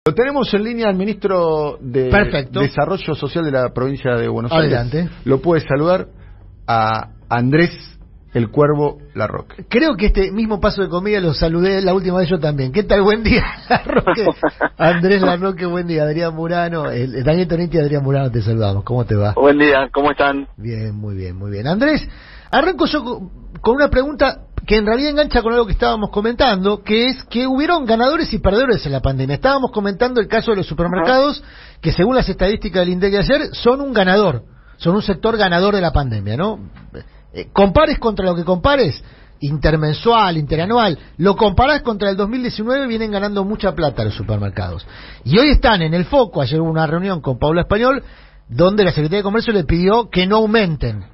Lo tenemos en línea al ministro de Perfecto. Desarrollo Social de la provincia de Buenos Adelante. Aires. Lo puede saludar a Andrés el Cuervo Larroque. Creo que este mismo paso de comida lo saludé la última vez yo también. ¿Qué tal? Buen día, Larroque. Andrés Larroque, buen día. Adrián Murano, Daniel Tonetti y Adrián Murano te saludamos. ¿Cómo te va? Buen día, ¿cómo están? Bien, muy bien, muy bien. Andrés, arranco yo con una pregunta que en realidad engancha con algo que estábamos comentando, que es que hubieron ganadores y perdedores en la pandemia. Estábamos comentando el caso de los supermercados, que según las estadísticas del INDEC de ayer, son un ganador, son un sector ganador de la pandemia, ¿no? Compares contra lo que compares, intermensual, interanual, lo comparás contra el 2019, vienen ganando mucha plata los supermercados. Y hoy están en el foco. Ayer hubo una reunión con Paula Español, donde la Secretaría de Comercio le pidió que no aumenten.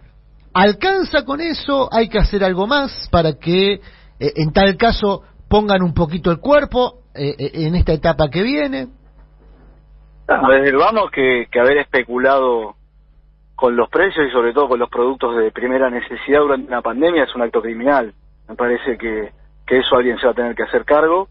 ¿Alcanza con eso? ¿Hay que hacer algo más para que, en tal caso, pongan un poquito el cuerpo en esta etapa que viene? Desde el vamos que haber especulado con los precios y sobre todo con los productos de primera necesidad durante una pandemia es un acto criminal. Me parece que eso alguien se va a tener que hacer cargo.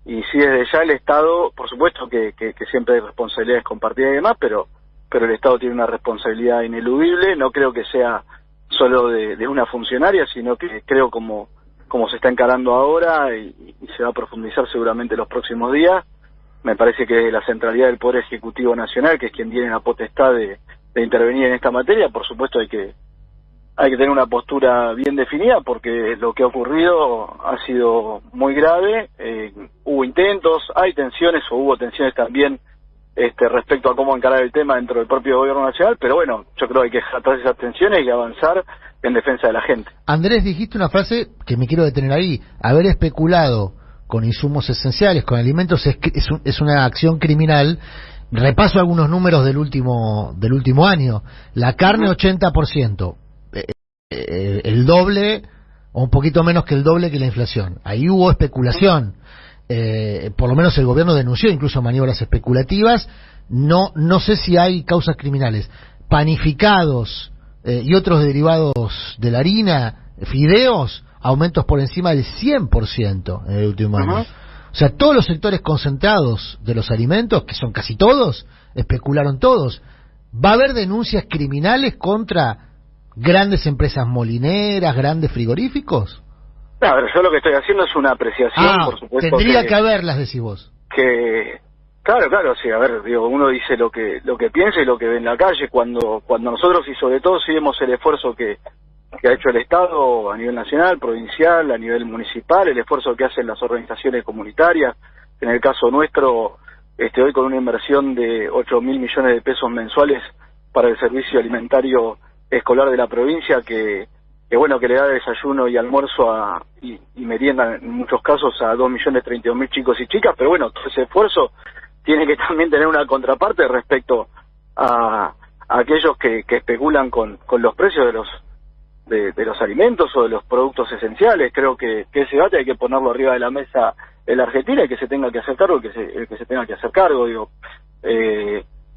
Y sí, desde ya el Estado, por supuesto que siempre hay responsabilidades compartidas y demás, pero el Estado tiene una responsabilidad ineludible. No creo que sea solo de una funcionaria, sino que creo como se está encarando ahora y se va a profundizar seguramente los próximos días. Me parece que la centralidad del Poder Ejecutivo Nacional, que es quien tiene la potestad de intervenir en esta materia, por supuesto hay que tener una postura bien definida, porque lo que ha ocurrido ha sido muy grave. Hubo intentos, hay tensiones o hubo tensiones también respecto a cómo encarar el tema dentro del propio gobierno nacional, pero bueno, yo creo que hay que dejar atrás esas tensiones y avanzar en defensa de la gente. Andrés, dijiste una frase que me quiero detener ahí: haber especulado con insumos esenciales, con alimentos, es una acción criminal. Repaso algunos números del último año. La carne 80%, el doble o un poquito menos que el doble que la inflación. Ahí hubo especulación. Por lo menos el gobierno denunció incluso maniobras especulativas. No sé si hay causas criminales. Panificados y otros derivados de la harina, fideos, aumentos por encima del 100% en el último año. O sea, todos los sectores concentrados de los alimentos, que son casi todos, especularon todos. ¿Va a haber denuncias criminales contra grandes empresas molineras, grandes frigoríficos? No, a ver, yo lo que estoy haciendo es una apreciación, por supuesto. Tendría que haberlas, decís vos. Claro, sí, a ver, digo, uno dice lo que piensa y lo que ve en la calle. Cuando nosotros, y sobre todo si vemos el esfuerzo que ha hecho el Estado a nivel nacional, provincial, a nivel municipal, el esfuerzo que hacen las organizaciones comunitarias, en el caso nuestro, hoy con una inversión de 8.000 millones de pesos mensuales para el servicio alimentario escolar de la provincia, que le da desayuno y almuerzo y merienda en muchos casos a 2.032.000 chicos y chicas, pero bueno, todo ese esfuerzo tiene que también tener una contraparte respecto a aquellos que especulan con los precios de los alimentos o de los productos esenciales. Creo que ese debate hay que ponerlo arriba de la mesa en la Argentina, y que se tenga que hacer cargo, el que se tenga que hacer cargo.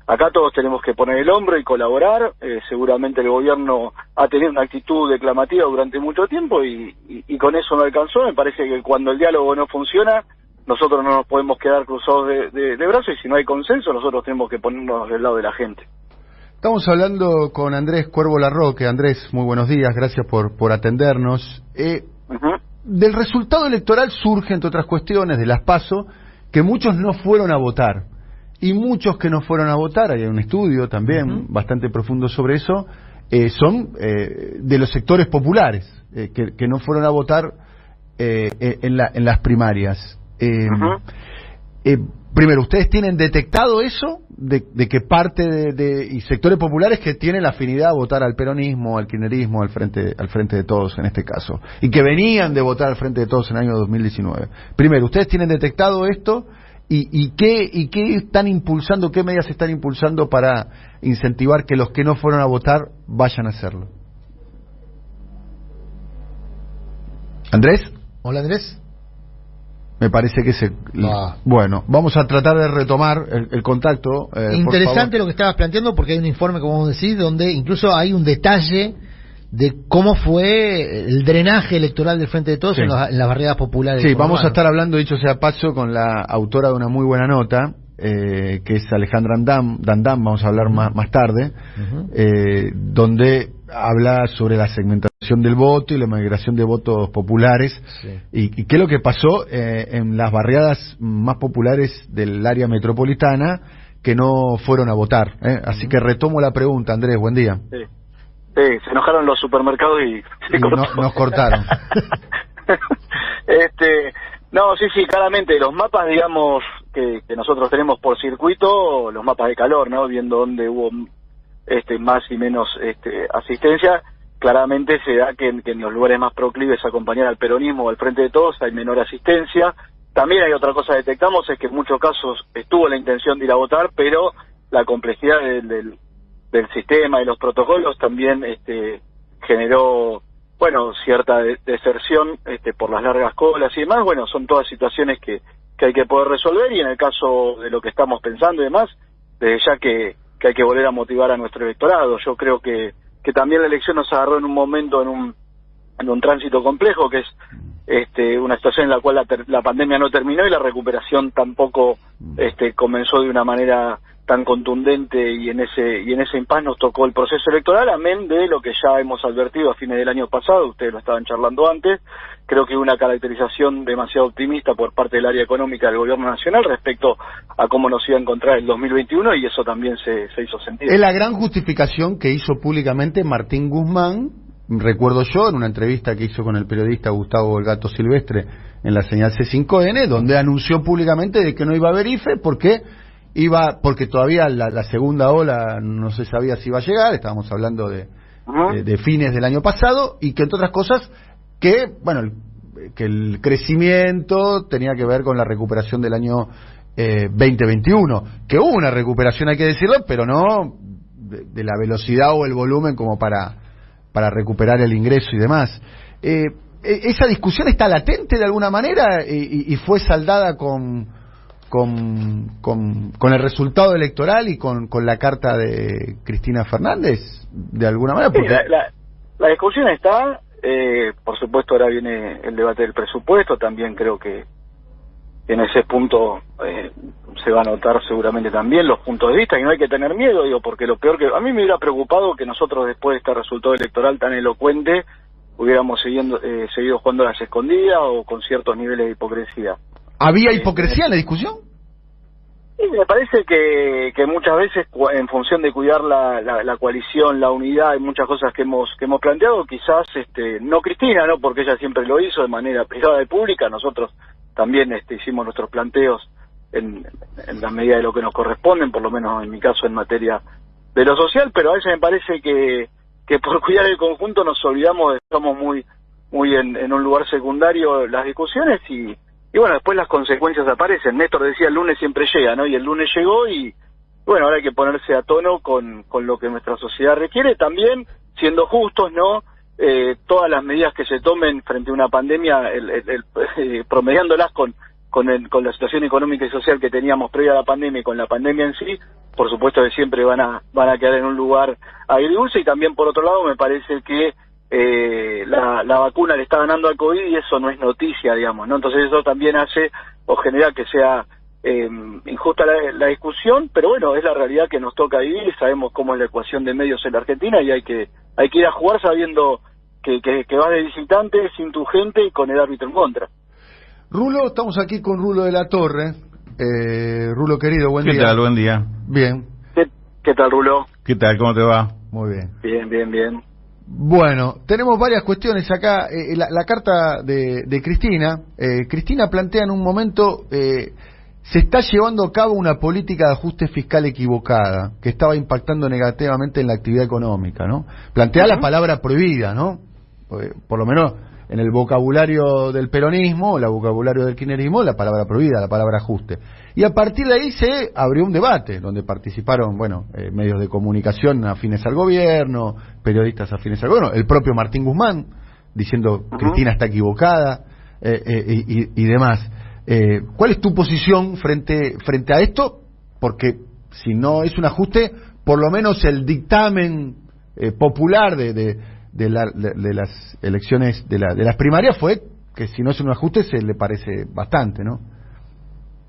Acá todos tenemos que poner el hombro y colaborar. Seguramente el gobierno ha tenido una actitud declamativa durante mucho tiempo y con eso no alcanzó. Me parece que cuando el diálogo no funciona, nosotros no nos podemos quedar cruzados de brazos, y si no hay consenso, nosotros tenemos que ponernos del lado de la gente. Estamos hablando con Andrés Cuervo Larroque. Andrés, muy buenos días, gracias por atendernos. Del resultado electoral surge, entre otras cuestiones, de las PASO, que muchos no fueron a votar. Y muchos que no fueron a votar, hay un estudio también bastante profundo sobre eso, son de los sectores populares, que no fueron a votar en las primarias. Primero, ¿ustedes tienen detectado eso? De que parte y sectores populares que tienen la afinidad a votar al peronismo, al kirchnerismo, al frente de Todos en este caso, y que venían de votar al Frente de Todos en el año 2019. Primero, ¿ustedes tienen detectado esto? ¿Y qué están impulsando, qué medidas están impulsando para incentivar que los que no fueron a votar vayan a hacerlo? ¿Andrés? Hola, Andrés. Me parece que Bueno, vamos a tratar de retomar el contacto. Interesante lo que estabas planteando, porque hay un informe, como vos decís, donde incluso hay un detalle de cómo fue el drenaje electoral del Frente de Todos en las barriadas populares. Sí, vamos a estar hablando, dicho sea paso, con la autora de una muy buena nota, que es Alejandra Dandán, vamos a hablar más tarde, donde habla sobre la segmentación del voto y la migración de votos populares, y qué es lo que pasó en las barriadas más populares del área metropolitana que no fueron a votar. Así que retomo la pregunta, Andrés, buen día. Sí, se enojaron los supermercados y nos cortaron. No, sí, claramente, los mapas, digamos, que nosotros tenemos por circuito, los mapas de calor, ¿no? Viendo dónde hubo más y menos asistencia, claramente se da que en los lugares más proclives a acompañar al peronismo o al Frente de Todos hay menor asistencia. También hay otra cosa que detectamos, es que en muchos casos estuvo la intención de ir a votar, pero la complejidad del sistema y los protocolos también generó, bueno, cierta deserción por las largas colas y demás. Bueno, son todas situaciones que hay que poder resolver, y en el caso de lo que estamos pensando y demás, desde ya que hay que volver a motivar a nuestro electorado. Yo creo que también la elección nos agarró en un momento, en un tránsito complejo, que es una situación en la cual la pandemia no terminó y la recuperación tampoco comenzó de una manera tan contundente, y en ese impasse nos tocó el proceso electoral, amén de lo que ya hemos advertido a fines del año pasado. Ustedes lo estaban charlando antes. Creo que hubo una caracterización demasiado optimista por parte del área económica del gobierno nacional respecto a cómo nos iba a encontrar el 2021, y eso también se hizo sentir. Es la gran justificación que hizo públicamente Martín Guzmán, recuerdo yo, en una entrevista que hizo con el periodista Gustavo El Gato Silvestre en la señal C5N, donde anunció públicamente de que no iba a haber IFE porque todavía la segunda ola no se sabía si iba a llegar. Estábamos hablando de fines del año pasado, y que entre otras cosas que el crecimiento tenía que ver con la recuperación del año 2021, que hubo una recuperación, hay que decirlo, pero no de la velocidad o el volumen como para recuperar el ingreso y demás. Esa discusión está latente de alguna manera, y fue saldada con el resultado electoral y con la carta de Cristina Fernández, de alguna manera. Porque... Sí, la discusión está, por supuesto ahora viene el debate del presupuesto. También creo que en ese punto se va a notar seguramente también los puntos de vista, y no hay que tener miedo, porque lo peor que a mí me hubiera preocupado que nosotros, después de este resultado electoral tan elocuente, hubiéramos seguido jugando a las escondidas o con ciertos niveles de hipocresía. ¿Había hipocresía en la discusión? Sí, me parece que muchas veces, en función de cuidar la coalición, la unidad, hay muchas cosas que hemos planteado. Quizás no Cristina, no, porque ella siempre lo hizo de manera privada y pública. Nosotros también hicimos nuestros planteos en la medida de lo que nos corresponden, por lo menos en mi caso en materia de lo social, pero a veces me parece que por cuidar el conjunto nos olvidamos, estamos muy en un lugar secundario las discusiones, y bueno, después las consecuencias aparecen. Néstor decía, el lunes siempre llega, ¿no? Y el lunes llegó, y bueno, ahora hay que ponerse a tono con lo que nuestra sociedad requiere, también siendo justos, ¿no? Todas las medidas que se tomen frente a una pandemia, promediándolas con la situación económica y social que teníamos previa a la pandemia y con la pandemia en sí, por supuesto que siempre van a quedar en un lugar agridulce. Y también, por otro lado, me parece que la vacuna le está ganando al COVID, y eso no es noticia, digamos, ¿no? Entonces eso también hace o genera que sea injusta la discusión, pero bueno, es la realidad que nos toca vivir. Sabemos cómo es la ecuación de medios en la Argentina, y hay que ir a jugar sabiendo que vas de visitante, sin tu gente y con el árbitro en contra. Rulo, estamos aquí con Rulo de la Torre. Rulo querido, buen día. ¿Qué tal? Buen día. Bien. ¿Qué tal, Rulo? ¿Qué tal? ¿Cómo te va? Muy bien. Bien. Bueno, tenemos varias cuestiones acá. La carta de Cristina. Cristina plantea en un momento, se está llevando a cabo una política de ajuste fiscal equivocada, que estaba impactando negativamente en la actividad económica, ¿no? Plantea la palabra prohibida, ¿no? Por lo menos en el vocabulario del peronismo, o el vocabulario del kirchnerismo, la palabra prohibida, la palabra ajuste. Y a partir de ahí se abrió un debate, donde participaron, medios de comunicación afines al gobierno, periodistas afines al gobierno, el propio Martín Guzmán, diciendo Cristina está equivocada, y demás. ¿Cuál es tu posición frente a esto? Porque si no es un ajuste, por lo menos el dictamen popular de las elecciones, de las primarias, fue que si no es un ajuste se le parece bastante, ¿no?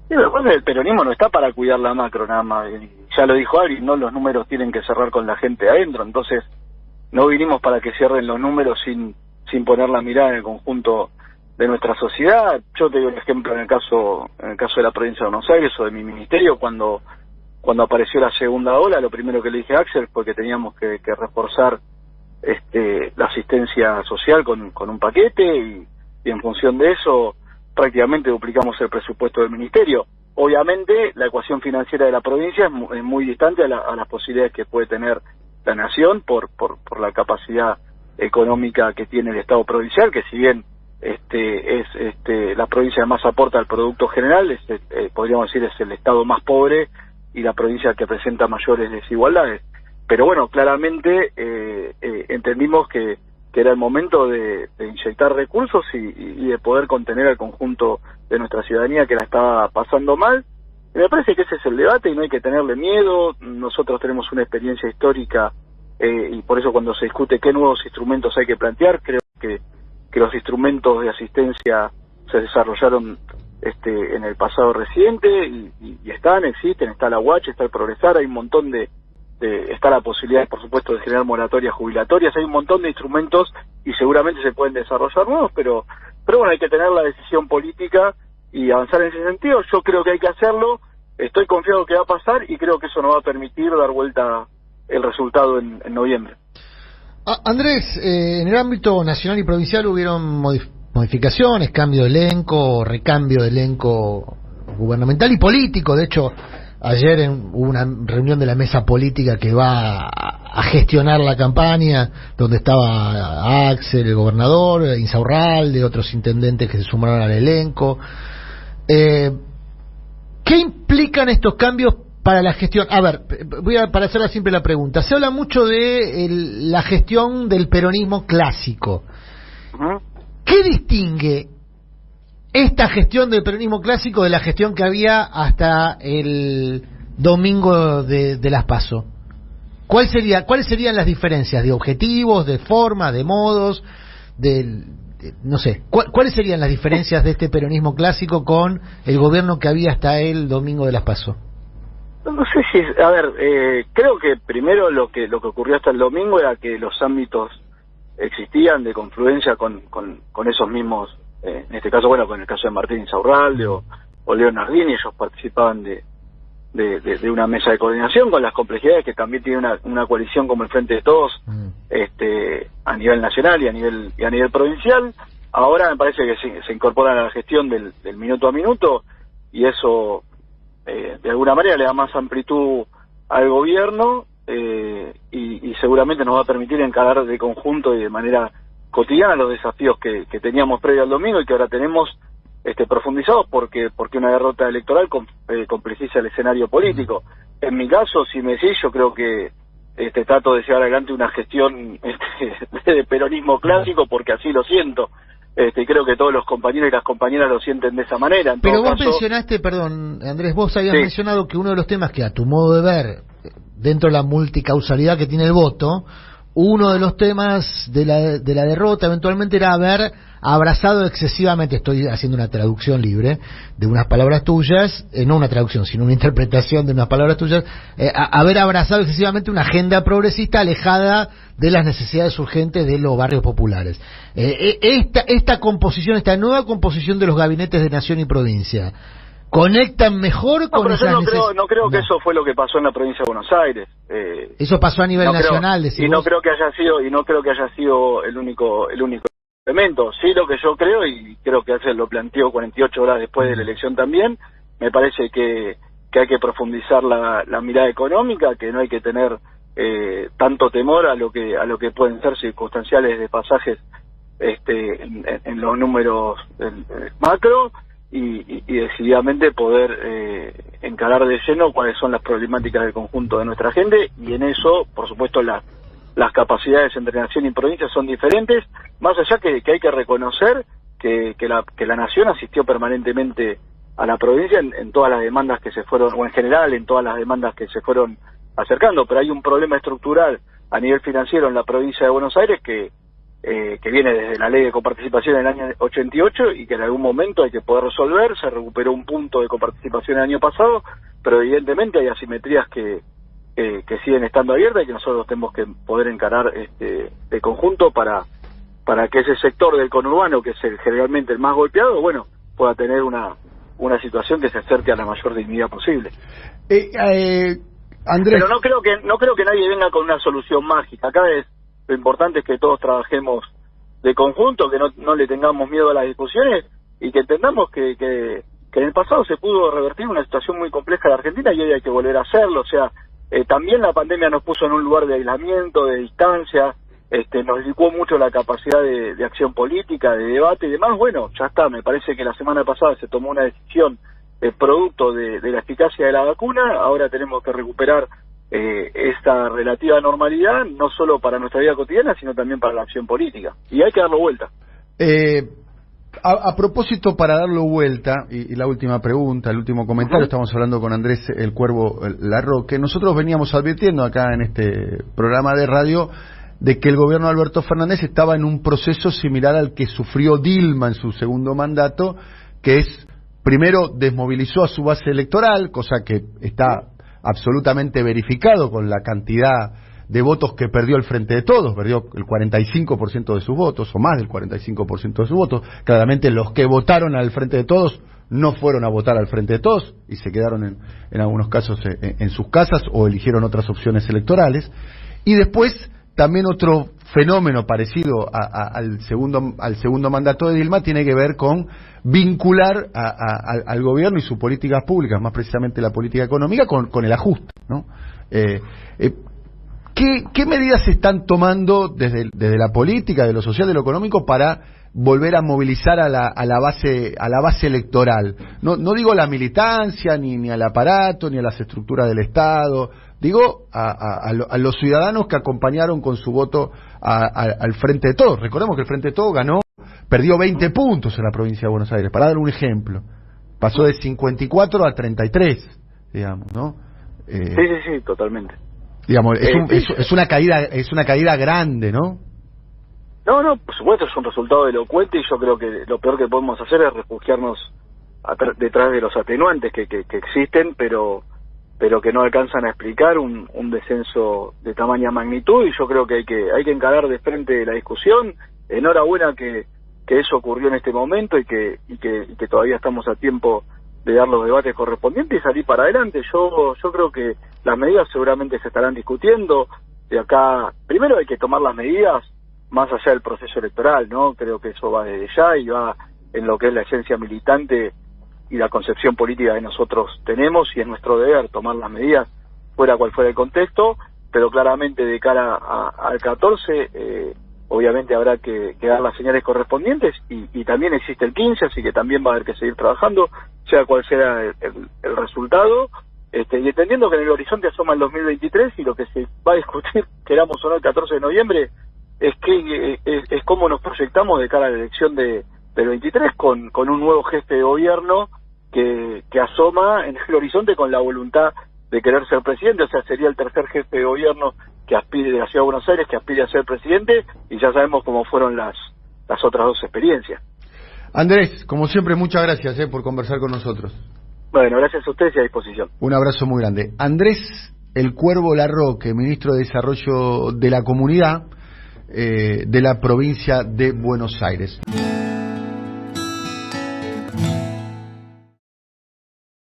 Sí, lo que pasa es que el peronismo no está para cuidar la macro nada más, y ya lo dijo Ari, no, los números tienen que cerrar con la gente adentro, entonces no vinimos para que cierren los números sin poner la mirada en el conjunto de nuestra sociedad. Yo te doy un ejemplo en el caso de la provincia de Buenos Aires o de mi ministerio, cuando apareció la segunda ola, lo primero que le dije a Axel fue que teníamos que reforzar la asistencia social con un paquete, y en función de eso prácticamente duplicamos el presupuesto del ministerio. Obviamente la ecuación financiera de la provincia es muy distante a las posibilidades que puede tener la nación por la capacidad económica que tiene el Estado provincial, que si bien es la provincia que más aporta al producto general, podríamos decir es el Estado más pobre y la provincia que presenta mayores desigualdades. Pero bueno, claramente entendimos que era el momento de inyectar recursos y de poder contener al conjunto de nuestra ciudadanía que la estaba pasando mal. Y me parece que ese es el debate y no hay que tenerle miedo. Nosotros tenemos una experiencia histórica y por eso cuando se discute qué nuevos instrumentos hay que plantear, creo que los instrumentos de asistencia se desarrollaron en el pasado reciente y existen, está la UACH, está el Progresar, hay un montón está la posibilidad, por supuesto, de generar moratorias jubilatorias, hay un montón de instrumentos y seguramente se pueden desarrollar nuevos, pero bueno, hay que tener la decisión política y avanzar en ese sentido. Yo creo que hay que hacerlo, estoy confiado que va a pasar y creo que eso nos va a permitir dar vuelta el resultado en noviembre. Andrés, en el ámbito nacional y provincial hubieron modificaciones, cambio de elenco, recambio de elenco gubernamental y político. De hecho, ayer hubo una reunión de la mesa política que va a gestionar la campaña, donde estaba Axel, el gobernador, Insaurralde, otros intendentes que se sumaron al elenco. ¿Qué implican estos cambios para la gestión? A ver, para hacerla siempre la pregunta. Se habla mucho de la gestión del peronismo clásico. ¿Qué distingue esta gestión del peronismo clásico de la gestión que había hasta el domingo de las PASO? ¿Cuáles serían las diferencias de objetivos, de forma, de modos, no sé? ¿Cuáles serían las diferencias de este peronismo clásico con el gobierno que había hasta el domingo de las PASO? No sé si, a ver, creo que primero lo que ocurrió hasta el domingo era que los ámbitos existían de confluencia con esos mismos, en este caso, bueno, con el caso de Martín Insaurralde o Leo Nardini, ellos participaban de una mesa de coordinación con las complejidades que también tiene una coalición como el Frente de Todos, a nivel nacional y a nivel provincial. Ahora me parece que se incorporan a la gestión del minuto a minuto y eso de alguna manera le da más amplitud al gobierno y seguramente nos va a permitir encarar de conjunto y de manera cotidiana los desafíos que teníamos previo al domingo y que ahora tenemos profundizados porque una derrota electoral complejiza el escenario político. En mi caso, si me decís, yo creo que trato de llevar adelante una gestión de peronismo clásico porque así lo siento. Creo que todos los compañeros y las compañeras lo sienten de esa manera. Pero vos mencionaste, perdón, Andrés, vos habías mencionado que uno de los temas que a tu modo de ver, dentro de la multicausalidad que tiene el voto, uno de los temas de la derrota eventualmente era haber abrazado excesivamente, estoy haciendo una traducción libre de unas palabras tuyas, no una traducción, sino una interpretación de unas palabras tuyas, haber abrazado excesivamente una agenda progresista alejada de las necesidades urgentes de los barrios populares. Esta composición, esta nueva composición de los gabinetes de nación y provincia, ¿conectan mejor con esas necesidades? No creo que eso fue lo que pasó en la provincia de Buenos Aires. Eso pasó a nivel nacional, y no creo que haya sido el único elemento. Sí, lo que yo creo, y creo que Axel lo planteó 48 horas después de la elección también, me parece que hay que profundizar la mirada económica, que no hay que tener tanto temor a lo que pueden ser circunstanciales de pasajes en los números macro, y decididamente poder encarar de lleno cuáles son las problemáticas del conjunto de nuestra gente, y en eso, por supuesto, las capacidades entre nación y provincia son diferentes, más allá que hay que reconocer que la nación asistió permanentemente a la provincia en todas las demandas que se fueron, o en general en todas las demandas que se fueron acercando, pero hay un problema estructural a nivel financiero en la provincia de Buenos Aires que que viene desde la ley de coparticipación del año 88 y que en algún momento hay que poder resolver. Se recuperó un punto de coparticipación el año pasado, pero evidentemente hay asimetrías que siguen estando abiertas y que nosotros tenemos que poder encarar de conjunto para que ese sector del conurbano, que es generalmente el más golpeado, bueno, pueda tener una situación que se acerque a la mayor dignidad posible. Andrés, pero no creo que nadie venga con una solución mágica. Acá lo importante es que todos trabajemos de conjunto, que no le tengamos miedo a las discusiones y que entendamos que en el pasado se pudo revertir una situación muy compleja de Argentina y hoy hay que volver a hacerlo. O sea, también la pandemia nos puso en un lugar de aislamiento, de distancia, nos licuó mucho la capacidad de acción política, de debate y demás. Bueno, ya está, me parece que la semana pasada se tomó una decisión producto de la eficacia de la vacuna. Ahora tenemos que recuperar esta relativa normalidad, no solo para nuestra vida cotidiana, sino también para la acción política. Y hay que darlo vuelta. A propósito, para darlo vuelta, y la última pregunta, el último comentario, estamos hablando con Andrés el Cuervo Larroque. Nosotros veníamos advirtiendo acá en este programa de radio de que el gobierno de Alberto Fernández estaba en un proceso similar al que sufrió Dilma en su segundo mandato, que es, primero, desmovilizó a su base electoral, cosa que está absolutamente verificado con la cantidad de votos que perdió el Frente de Todos. Perdió el 45% de sus votos, o más del 45% de sus votos. Claramente los que votaron al Frente de Todos no fueron a votar al Frente de Todos y se quedaron en algunos casos en sus casas o eligieron otras opciones electorales. Y después también otro fenómeno parecido al segundo mandato de Dilma tiene que ver con vincular al gobierno y sus políticas públicas, más precisamente la política económica, con el ajuste, ¿no? ¿Qué medidas se están tomando desde la política, de lo social, de lo económico, para volver a movilizar a la base electoral? No digo la militancia, ni al aparato, ni a las estructuras del Estado. Digo a los ciudadanos que acompañaron con su voto al Frente de Todos. Recordemos que el Frente de Todos perdió 20 puntos en la provincia de Buenos Aires, para dar un ejemplo. Pasó de 54 a 33, digamos, ¿no? Sí, totalmente. Digamos, es una caída grande, ¿no? No, por supuesto es un resultado elocuente y yo creo que lo peor que podemos hacer es refugiarnos detrás de los atenuantes que existen, pero que no alcanzan a explicar un descenso de tamaña magnitud, y yo creo que hay que encarar de frente la discusión. Enhorabuena que eso ocurrió en este momento y que todavía estamos a tiempo de dar los debates correspondientes y salir para adelante. Yo creo que las medidas seguramente se estarán discutiendo. De acá, primero hay que tomar las medidas más allá del proceso electoral, ¿no? Creo que eso va desde ya y va en lo que es la esencia militante y la concepción política que nosotros tenemos, y es nuestro deber tomar las medidas fuera cual fuera el contexto, pero claramente de cara al 14 obviamente habrá que dar las señales correspondientes y también existe el 15, así que también va a haber que seguir trabajando, sea cual sea el resultado, y entendiendo que en el horizonte asoma el 2023 y lo que se va a discutir, queramos o no, el 14 de noviembre, es cómo nos proyectamos de cara a la elección del 23 con un nuevo jefe de gobierno que asoma en el horizonte con la voluntad de querer ser presidente. O sea, sería el tercer jefe de gobierno que aspire de la Ciudad de Buenos Aires, que aspire a ser presidente, y ya sabemos cómo fueron las otras dos experiencias. Andrés, como siempre, muchas gracias por conversar con nosotros. Bueno, gracias a ustedes y a disposición. Un abrazo muy grande. Andrés el Cuervo Larroque, ministro de Desarrollo de la Comunidad de la provincia de Buenos Aires.